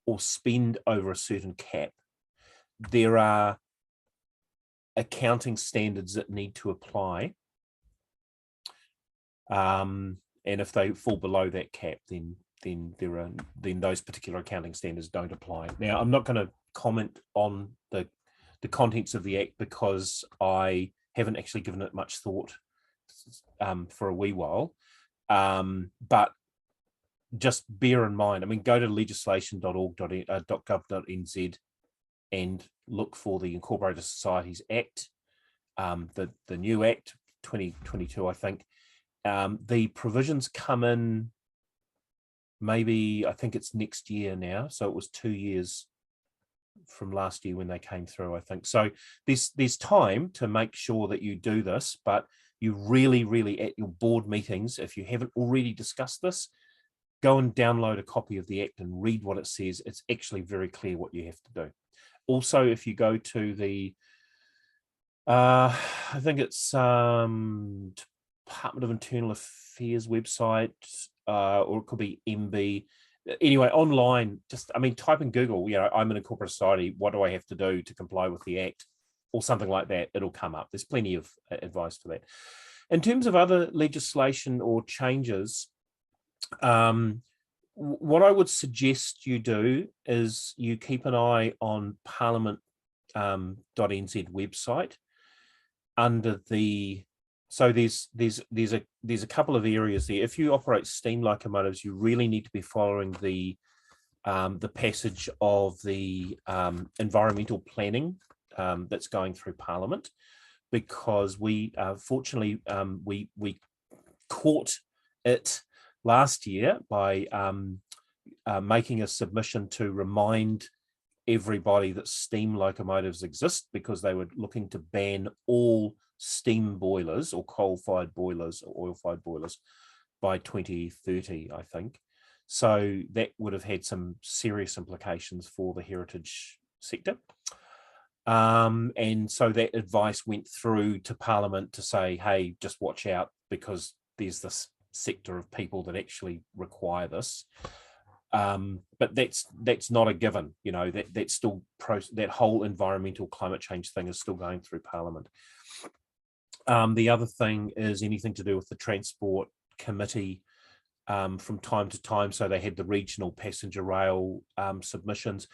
or spend over a certain cap, there are accounting standards that need to apply. And if they fall below that cap, then those particular accounting standards don't apply. Now, I'm not going to comment on the contents of the act because I haven't actually given it much thought for a wee while. But just bear in mind, I mean, go to legislation.org.gov.nz and look for the Incorporated Societies Act, the new Act 2022, I think. The provisions come in maybe, I think it's next year now. So it was 2 years from last year when they came through, I think. So there's time to make sure that you do this, but you really at your board meetings, if you haven't already discussed this, go and download a copy of the Act and read what it says. It's actually very clear what you have to do. Also, if you go to the, I think it's Department of Internal Affairs website, or it could be MB. Anyway, online, just, I mean, type in Google, I'm in a corporate society, what do I have to do to comply with the Act? Or something like that, it'll come up. There's plenty of advice for that. In terms of other legislation or changes, what I would suggest you do is you keep an eye on Parliament .nz website under the, so there's a couple of areas there. If you operate steam locomotives, you really need to be following the passage of the environmental planning that's going through Parliament, because we fortunately we caught it last year by making a submission to remind everybody that steam locomotives exist, because they were looking to ban all steam boilers or coal-fired boilers or oil-fired boilers by 2030, I think. So that would have had some serious implications for the heritage sector. And so that advice went through to Parliament to say, hey, just watch out, because there's this sector of people that actually require this. But that's not a given, that's still that whole environmental climate change thing is still going through Parliament. The other thing is anything to do with the Transport Committee from time to time. So they had the regional passenger rail submissions.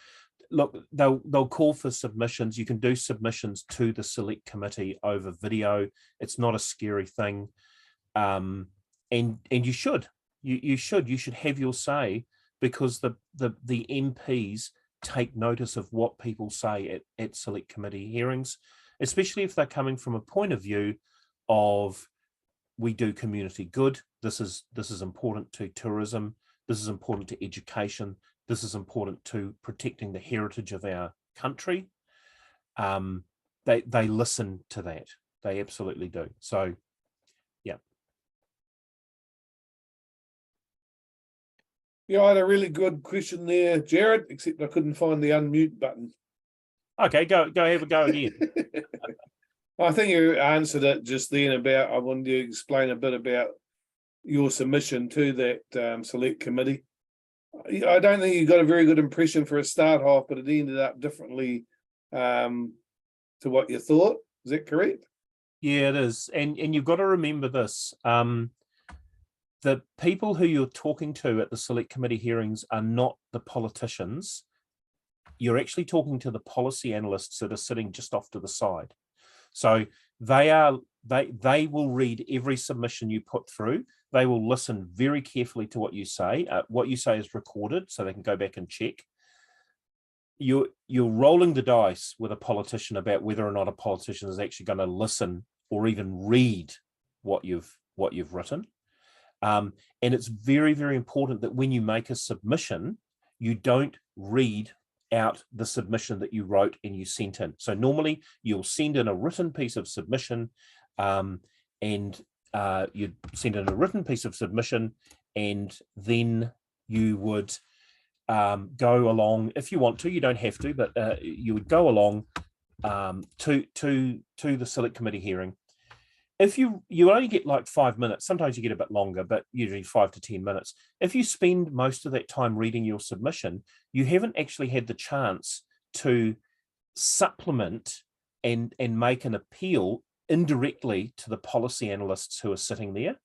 Look, they'll call for submissions. You can do submissions to the Select Committee over video. It's not a scary thing, and you should have your say, because the MPs take notice of what people say at Select Committee hearings, especially if they're coming from a point of view of, we do community good. This is important to tourism. This is important to education. This is important to protecting the heritage of our country. They listen to that. They absolutely do. So, yeah. Yeah, I had a really good question there, Jarrod, except I couldn't find the unmute button. Okay, go have a go again. I think you answered it just then about, I wanted to explain a bit about your submission to that select committee. I don't think you got a very good impression for a start off, but it ended up differently to what you thought. Is that correct? Yeah, it is. And you've got to remember this. The people who you're talking to at the select committee hearings are not the politicians. You're actually talking to the policy analysts that are sitting just off to the side. So they will read every submission you put through. They will listen very carefully to what you say. What you say is recorded, so they can go back and check. You're rolling the dice with a politician about whether or not a politician is actually going to listen or even read what you've written. And it's very, very important that when you make a submission, you don't read out the submission that you wrote and you sent in. So normally you'll send in a written piece of submission, and you'd send in a written piece of submission, and then you would go along, if you want to, you don't have to, but you would go along to the select committee hearing. If you only get like 5 minutes, sometimes you get a bit longer, but usually 5 to 10 minutes. If you spend most of that time reading your submission, you haven't actually had the chance to supplement and make an appeal indirectly to the policy analysts who are sitting there.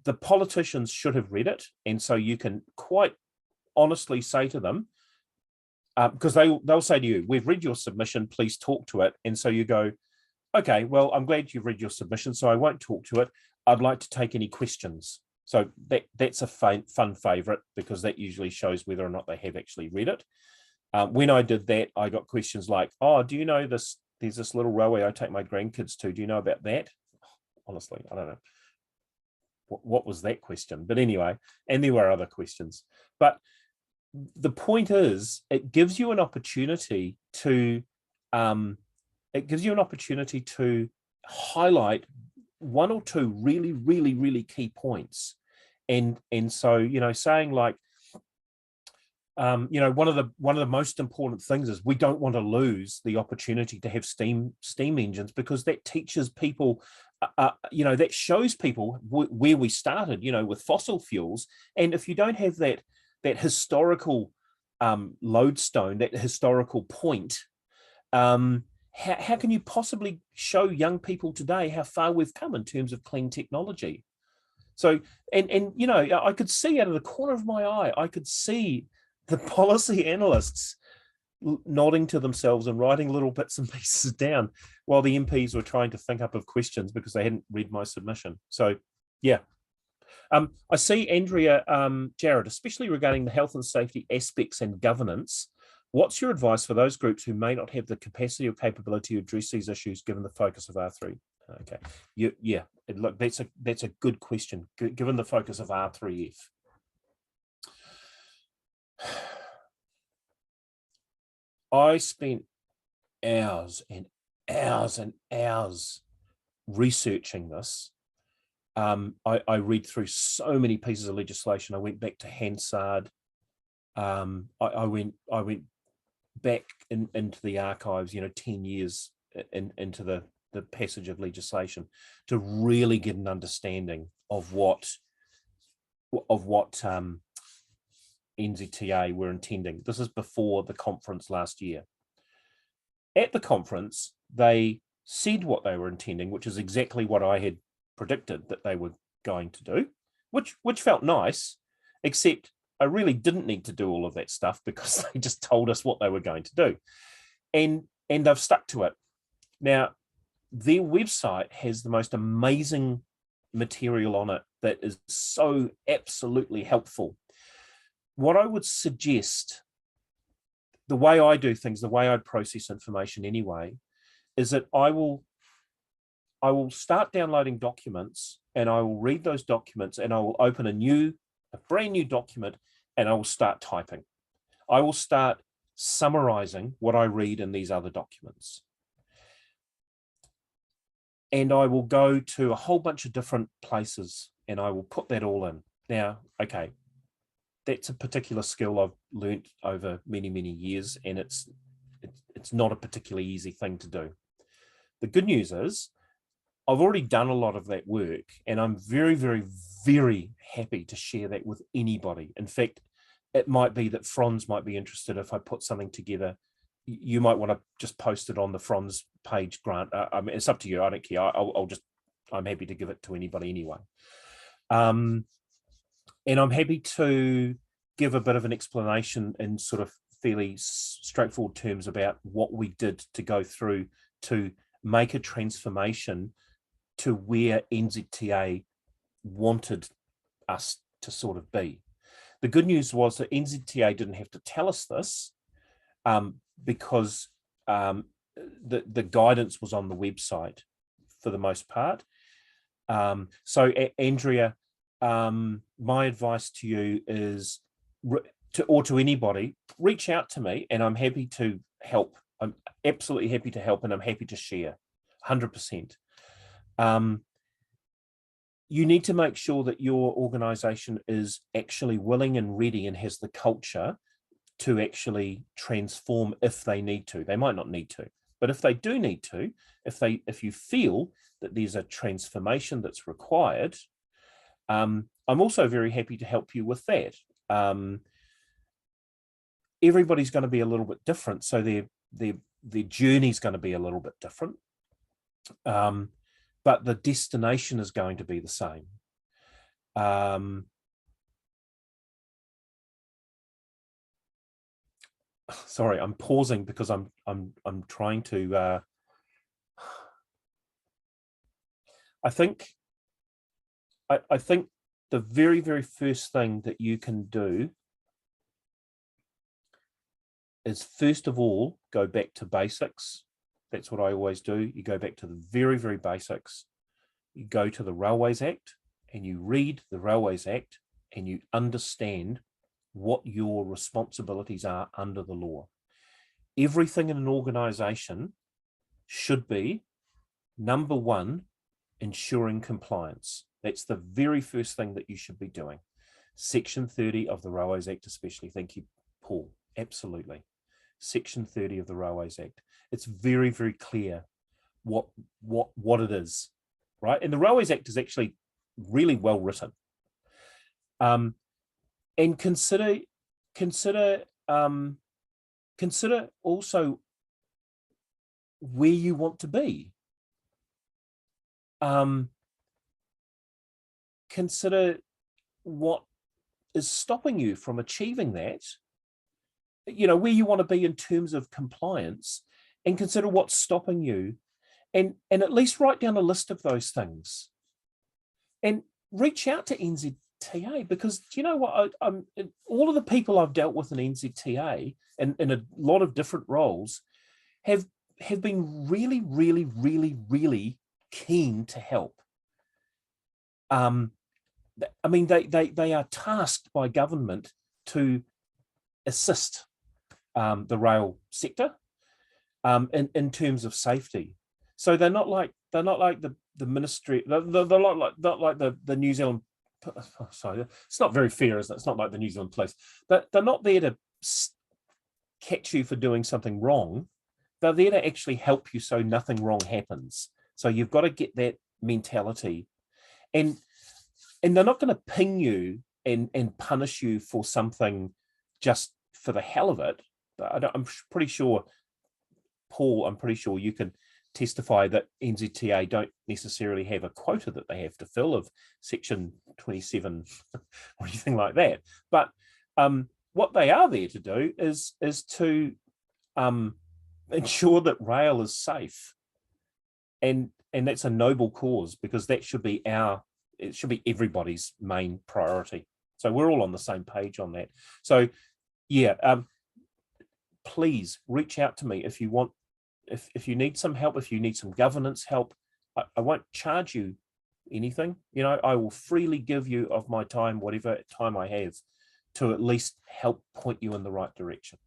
The politicians should have read it, and so you can quite honestly say to them, because they'll say to you, we've read your submission, please talk to it. And so you go, okay, well, I'm glad you've read your submission, so I won't talk to it. I'd like to take any questions. So that's a fun favorite, because that usually shows whether or not they have actually read it. When I did that, I got questions like, oh, do you know this? There's this little railway I take my grandkids to. Do you know about that? Honestly, I don't know. What was that question? But anyway, and there were other questions. But the point is, it gives you an opportunity to highlight one or two really, really, really key points. And so, saying like, one of the most important things is we don't want to lose the opportunity to have steam engines, because that teaches people, that shows people where we started, with fossil fuels. And if you don't have that historical lodestone, that historical point, how can you possibly show young people today how far we've come in terms of clean technology? So, and I could see out of the corner of my eye, I could see the policy analysts nodding to themselves and writing little bits and pieces down while the MPs were trying to think up of questions because they hadn't read my submission. So, yeah. I see, Andrea, Jarrod, especially regarding the health and safety aspects and governance, what's your advice for those groups who may not have the capacity or capability to address these issues given the focus of R3? Okay, yeah, look, that's a good question, given the focus of R3F. I spent hours and hours and hours researching this. I read through so many pieces of legislation. I went back to Hansard. I went back into the archives, 10 years into the passage of legislation to really get an understanding of what NZTA were intending. This is before the conference last year. At the conference, they said what they were intending, which is exactly what I had predicted that they were going to do, which felt nice, except I really didn't need to do all of that stuff because they just told us what they were going to do. And they've stuck to it. Now, their website has the most amazing material on it that is so absolutely helpful. What I would suggest, the way I do things, the way I process information anyway, is that I will start downloading documents, and I will read those documents, and I will open a brand new document, and I will start typing. I will start summarizing what I read in these other documents. And I will go to a whole bunch of different places, and I will put that all in. Now, okay, that's a particular skill I've learnt over many, many years, and it's not a particularly easy thing to do. The good news is I've already done a lot of that work, and I'm very, very, very happy to share that with anybody. In fact, it might be that Franz might be interested if I put something together. You might want to just post it on the Franz page, Grant. I mean, it's up to you. I don't care. I'm happy to give it to anybody anyway. And I'm happy to give a bit of an explanation in sort of fairly straightforward terms about what we did to go through to make a transformation to where NZTA wanted us to sort of be. The good news was that NZTA didn't have to tell us this because the guidance was on the website for the most part. So Andrea, my advice to you is, to anybody, reach out to me and I'm happy to help. I'm absolutely happy to help, and I'm happy to share 100%. You need to make sure that your organization is actually willing and ready and has the culture to actually transform if they need to. They might not need to, but if they do need to, if you feel that there's a transformation that's required, I'm also very happy to help you with that. Everybody's going to be a little bit different, so their journey's going to be a little bit different. But the destination is going to be the same. Sorry, I'm pausing because I'm trying to. I think the very, very first thing that you can do is, first of all, go back to basics. That's what I always do. You go back to the very, very basics. You go to the Railways Act and you read the Railways Act and you understand what your responsibilities are under the law. Everything in an organisation should be, number one, ensuring compliance. That's the very first thing that you should be doing. Section 30 of the Railways Act especially. Thank you, Paul. Absolutely. Section 30 of the Railways Act. It's very, very clear what it is, right? And the Railways Act is actually really well written. And consider also where you want to be. Consider what is stopping you from achieving that, you know, where you want to be in terms of compliance, and consider what's stopping you, and at least write down a list of those things and reach out to NZTA, because you know what, all of the people I've dealt with in NZTA and in a lot of different roles have been really, really, really, really keen to help. I mean, they are tasked by government to assist the rail sector in terms of safety. So they're not like the ministry. They're not like the New Zealand. Sorry, it's not very fair, isn't it? It's not like the New Zealand police. They're not there to catch you for doing something wrong. They're there to actually help you so nothing wrong happens. So you've got to get that mentality, and they're not going to ping you and punish you for something just for the hell of it. I'm pretty sure, Paul, I'm pretty sure you can testify that NZTA don't necessarily have a quota that they have to fill of Section 27 or anything like that. But what they are there to do is to ensure that rail is safe, and that's a noble cause, because that should be it should be everybody's main priority. So we're all on the same page on that. So yeah, please reach out to me if you want, if you need some help, if you need some governance help. I won't charge you anything. You know, I will freely give you of my time, whatever time I have, to at least help point you in the right direction.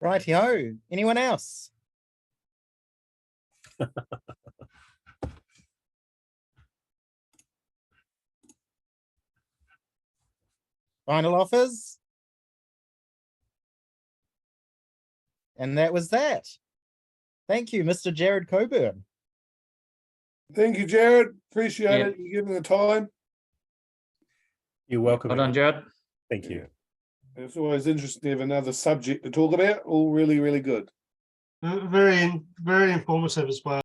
Righty-ho. Anyone else? Final offers? And that was that. Thank you, Mr. Jarrod Coburn. Thank you, Jarrod. Appreciate Yeah. it. You giving the time. You're welcome. Well done, Jarrod. Thank you. It's always interesting to have another subject to talk about. All really, really good. Very informative as well.